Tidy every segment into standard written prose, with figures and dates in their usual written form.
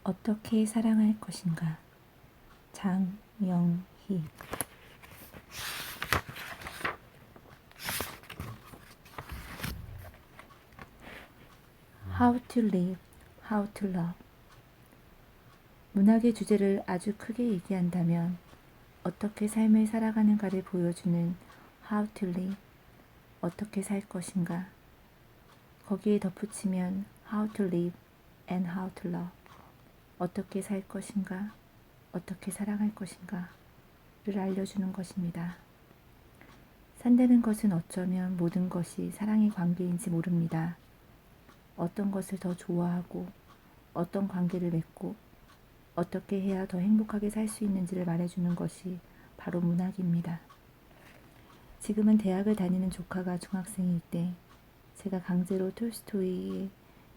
어떻게 사랑할 것인가? 장영희. How to live, how to love. 문학의 주제를 아주 크게 얘기한다면 어떻게 삶을 살아가는가를 보여주는 How to live, 어떻게 살 것인가. 거기에 덧붙이면 How to live and how to love, 어떻게 살 것인가, 어떻게 사랑할 것인가를 알려주는 것입니다. 산다는 것은 어쩌면 모든 것이 사랑의 관계인지 모릅니다. 어떤 것을 더 좋아하고 어떤 관계를 맺고 어떻게 해야 더 행복하게 살 수 있는지를 말해주는 것이 바로 문학입니다. 지금은 대학을 다니는 조카가 중학생일 때 제가 강제로 톨스토이의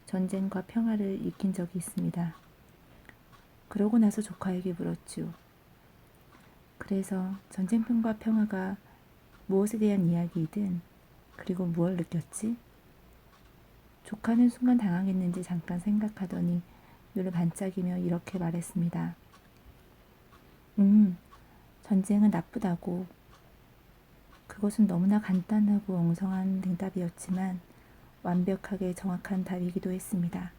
전쟁과 평화를 읽힌 적이 있습니다. 그러고 나서 조카에게 물었죠. 그래서 전쟁과 평화가 무엇에 대한 이야기이든 그리고 무엇을 느꼈지? 조카는 순간 당황했는지 잠깐 생각하더니 눈을 반짝이며 이렇게 말했습니다. 전쟁은 나쁘다고. 그것은 너무나 간단하고 엉성한 대답이었지만 완벽하게 정확한 답이기도 했습니다.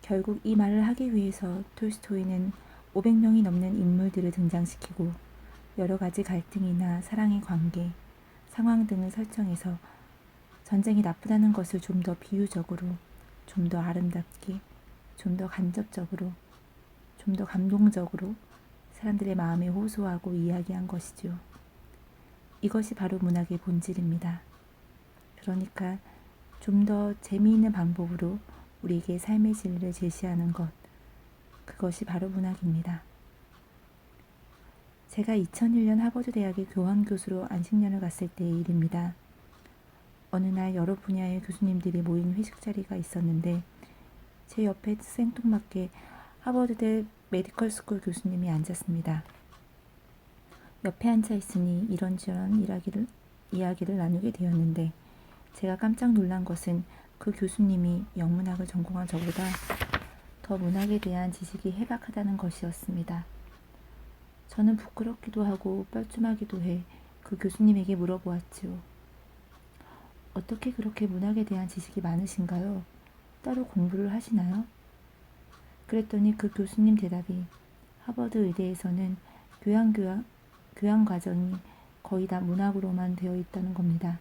결국 이 말을 하기 위해서 톨스토이는 500명이 넘는 인물들을 등장시키고 여러 가지 갈등이나 사랑의 관계, 상황 등을 설정해서 전쟁이 나쁘다는 것을 좀 더 비유적으로, 좀 더 아름답게, 좀 더 간접적으로, 좀 더 감동적으로 사람들의 마음에 호소하고 이야기한 것이죠. 이것이 바로 문학의 본질입니다. 그러니까 좀 더 재미있는 방법으로 우리에게 삶의 진리를 제시하는 것, 그것이 바로 문학입니다. 제가 2001년 하버드 대학의 교환교수로 안식년을 갔을 때의 일입니다. 어느 날 여러 분야의 교수님들이 모인 회식 자리가 있었는데 제 옆에 생뚱맞게 하버드대 메디컬 스쿨 교수님이 앉았습니다. 옆에 앉아 있으니 이런저런 이야기를 나누게 되었는데 제가 깜짝 놀란 것은 그 교수님이 영문학을 전공한 저보다 더 문학에 대한 지식이 해박하다는 것이었습니다. 저는 부끄럽기도 하고 뻘쭘하기도 해 그 교수님에게 물어보았지요. 어떻게 그렇게 문학에 대한 지식이 많으신가요? 따로 공부를 하시나요? 그랬더니 그 교수님 대답이 하버드 의대에서는 교양 과정이 거의 다 문학으로만 되어 있다는 겁니다.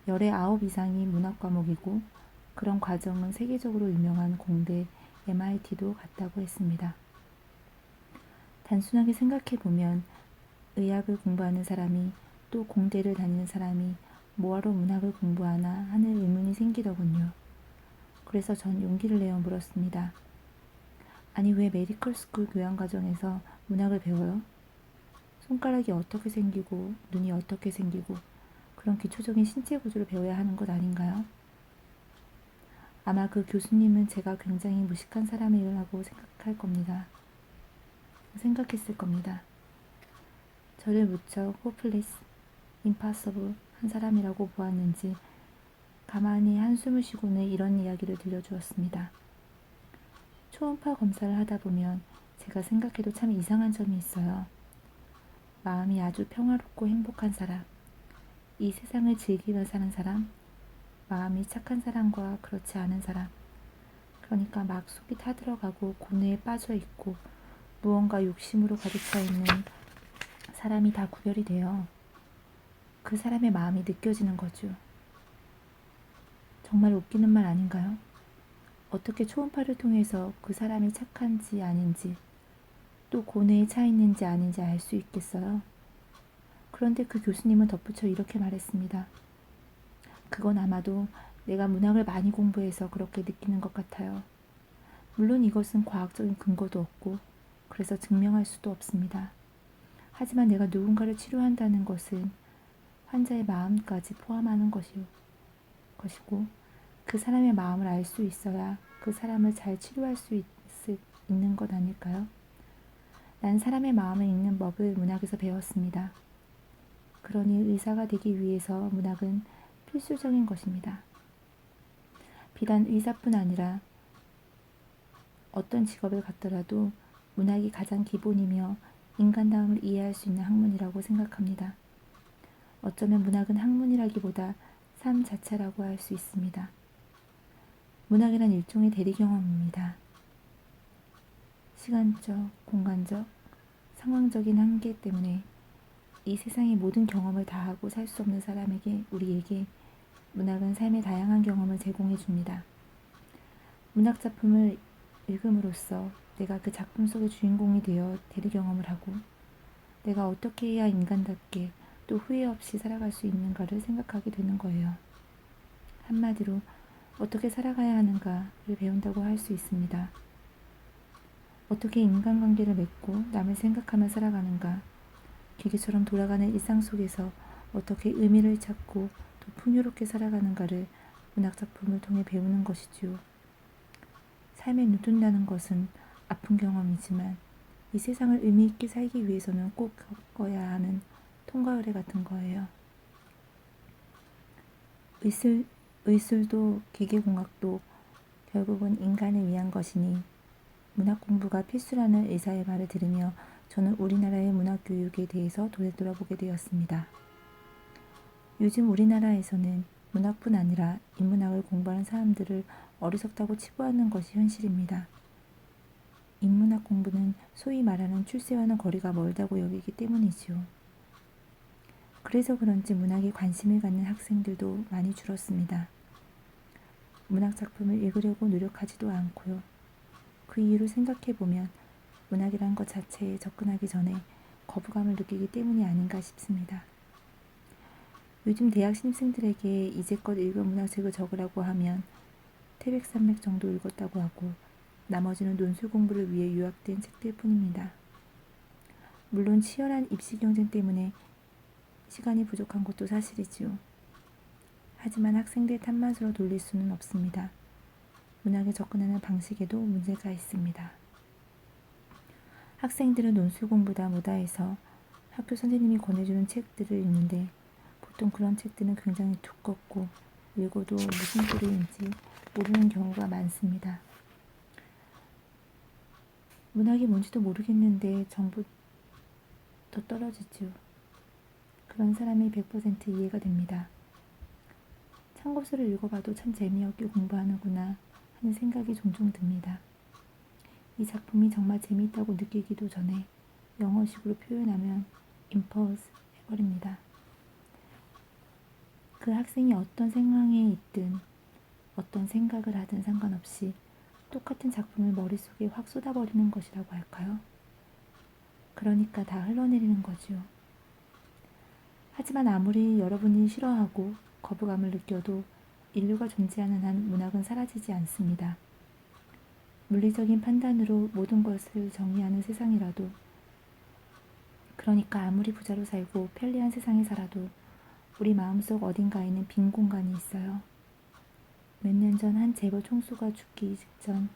열의 9 이상이 문학 과목이고 그런 과정은 세계적으로 유명한 공대 MIT도 같다고 했습니다. 단순하게 생각해보면 의학을 공부하는 사람이 또 공대를 다니는 사람이 뭐하러 문학을 공부하나 하는 의문이 생기더군요. 그래서 전 용기를 내어 물었습니다. 아니 왜 메디컬 스쿨 교양 과정에서 문학을 배워요? 손가락이 어떻게 생기고 눈이 어떻게 생기고 그런 기초적인 신체 구조를 배워야 하는 것 아닌가요? 아마 그 교수님은 제가 굉장히 무식한 사람이라고 생각했을 겁니다. 저를 무척 호플리스, 임파서블 한 사람이라고 보았는지 가만히 한숨을 쉬고는 이런 이야기를 들려주었습니다. 초음파 검사를 하다 보면 제가 생각해도 참 이상한 점이 있어요. 마음이 아주 평화롭고 행복한 사람, 이 세상을 즐기며 사는 사람, 마음이 착한 사람과 그렇지 않은 사람, 그러니까 막 속이 타들어가고 고뇌에 빠져있고 무언가 욕심으로 가득 차 있는 사람이 다 구별이 돼요. 그 사람의 마음이 느껴지는 거죠. 정말 웃기는 말 아닌가요? 어떻게 초음파를 통해서 그 사람이 착한지 아닌지 또 고뇌에 차 있는지 아닌지 알 수 있겠어요? 그런데 그 교수님은 덧붙여 이렇게 말했습니다. 그건 아마도 내가 문학을 많이 공부해서 그렇게 느끼는 것 같아요. 물론 이것은 과학적인 근거도 없고 그래서 증명할 수도 없습니다. 하지만 내가 누군가를 치료한다는 것은 환자의 마음까지 포함하는 것이고 그 사람의 마음을 알 수 있어야 그 사람을 잘 치료할 수 있는 것 아닐까요? 난 사람의 마음을 읽는 법을 문학에서 배웠습니다. 그러니 의사가 되기 위해서 문학은 필수적인 것입니다. 비단 의사뿐 아니라 어떤 직업을 갖더라도 문학이 가장 기본이며 인간다움을 이해할 수 있는 학문이라고 생각합니다. 어쩌면 문학은 학문이라기보다 삶 자체라고 할 수 있습니다. 문학이란 일종의 대리 경험입니다. 시간적, 공간적, 상황적인 한계 때문에 이 세상의 모든 경험을 다하고 살 수 없는 사람에게, 우리에게 문학은 삶의 다양한 경험을 제공해 줍니다. 문학 작품을 읽음으로써 내가 그 작품 속의 주인공이 되어 대리 경험을 하고, 내가 어떻게 해야 인간답게 또 후회 없이 살아갈 수 있는가를 생각하게 되는 거예요. 한마디로 어떻게 살아가야 하는가를 배운다고 할 수 있습니다. 어떻게 인간관계를 맺고 남을 생각하며 살아가는가, 기계처럼 돌아가는 일상 속에서 어떻게 의미를 찾고 또 풍요롭게 살아가는가를 문학작품을 통해 배우는 것이지요. 삶에 누둔다는 것은 아픈 경험이지만 이 세상을 의미 있게 살기 위해서는 꼭 겪어야 하는 통과 의례 같은 거예요. 의술도 기계공학도 결국은 인간을 위한 것이니 문학 공부가 필수라는 의사의 말을 들으며 저는 우리나라의 문학 교육에 대해서 되돌아보게 되었습니다. 요즘 우리나라에서는 문학뿐 아니라 인문학을 공부하는 사람들을 어리석다고 치부하는 것이 현실입니다. 인문학 공부는 소위 말하는 출세와는 거리가 멀다고 여기기 때문이지요. 그래서 그런지 문학에 관심을 갖는 학생들도 많이 줄었습니다. 문학 작품을 읽으려고 노력하지도 않고요. 그 이유를 생각해보면 문학이란 것 자체에 접근하기 전에 거부감을 느끼기 때문이 아닌가 싶습니다. 요즘 대학 신입생들에게 이제껏 읽은 문학책을 적으라고 하면 태백산맥 정도 읽었다고 하고 나머지는 논술 공부를 위해 요약된 책들 뿐입니다. 물론 치열한 입시 경쟁 때문에 시간이 부족한 것도 사실이지요. 하지만 학생들 탓만으로 돌릴 수는 없습니다. 문학에 접근하는 방식에도 문제가 있습니다. 학생들은 논술 공부다 뭐다 해서 학교 선생님이 권해주는 책들을 읽는데 보통 그런 책들은 굉장히 두껍고 읽어도 무슨 소리인지 모르는 경우가 많습니다. 문학이 뭔지도 모르겠는데 전부 더 떨어지죠. 그런 사람이 100% 이해가 됩니다. 참고서를 읽어봐도 참 재미없게 공부하는구나 하는 생각이 종종 듭니다. 이 작품이 정말 재미있다고 느끼기도 전에 영어식으로 표현하면 impulse 해버립니다. 그 학생이 어떤 상황에 있든 어떤 생각을 하든 상관없이 똑같은 작품을 머릿속에 확 쏟아버리는 것이라고 할까요? 그러니까 다 흘러내리는 거지요. 하지만 아무리 여러분이 싫어하고 거부감을 느껴도 인류가 존재하는 한 문학은 사라지지 않습니다. 물리적인 판단으로 모든 것을 정의하는 세상이라도, 그러니까 아무리 부자로 살고 편리한 세상에 살아도 우리 마음속 어딘가에는 빈 공간이 있어요. 몇 년 전 한 재벌 총수가 죽기 직전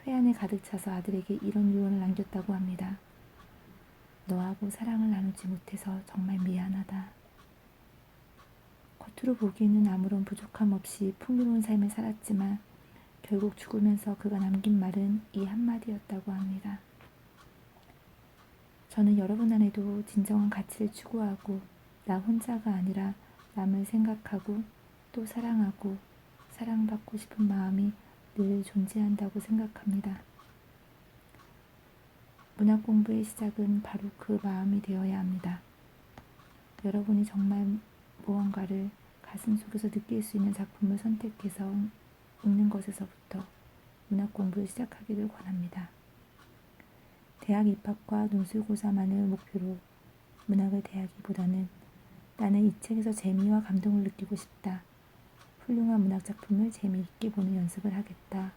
회한에 가득 차서 아들에게 이런 유언을 남겼다고 합니다. 너하고 사랑을 나누지 못해서 정말 미안하다. 겉으로 보기에는 아무런 부족함 없이 풍요로운 삶을 살았지만 결국 죽으면서 그가 남긴 말은 이 한마디였다고 합니다. 저는 여러분 안에도 진정한 가치를 추구하고 나 혼자가 아니라 남을 생각하고 또 사랑하고 사랑받고 싶은 마음이 늘 존재한다고 생각합니다. 문학 공부의 시작은 바로 그 마음이 되어야 합니다. 여러분이 정말 무언가를 가슴속에서 느낄 수 있는 작품을 선택해서 읽는 것에서부터 문학 공부를 시작하기를 권합니다. 대학 입학과 논술고사만을 목표로 문학을 대하기보다는 나는 이 책에서 재미와 감동을 느끼고 싶다. 훌륭한 문학 작품을 재미있게 보는 연습을 하겠다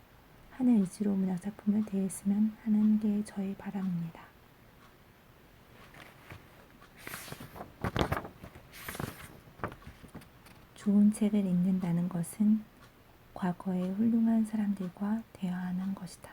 하는 의지로 문학 작품을 대했으면 하는 게 저의 바람입니다. 좋은 책을 읽는다는 것은 과거의 훌륭한 사람들과 대화하는 것이다.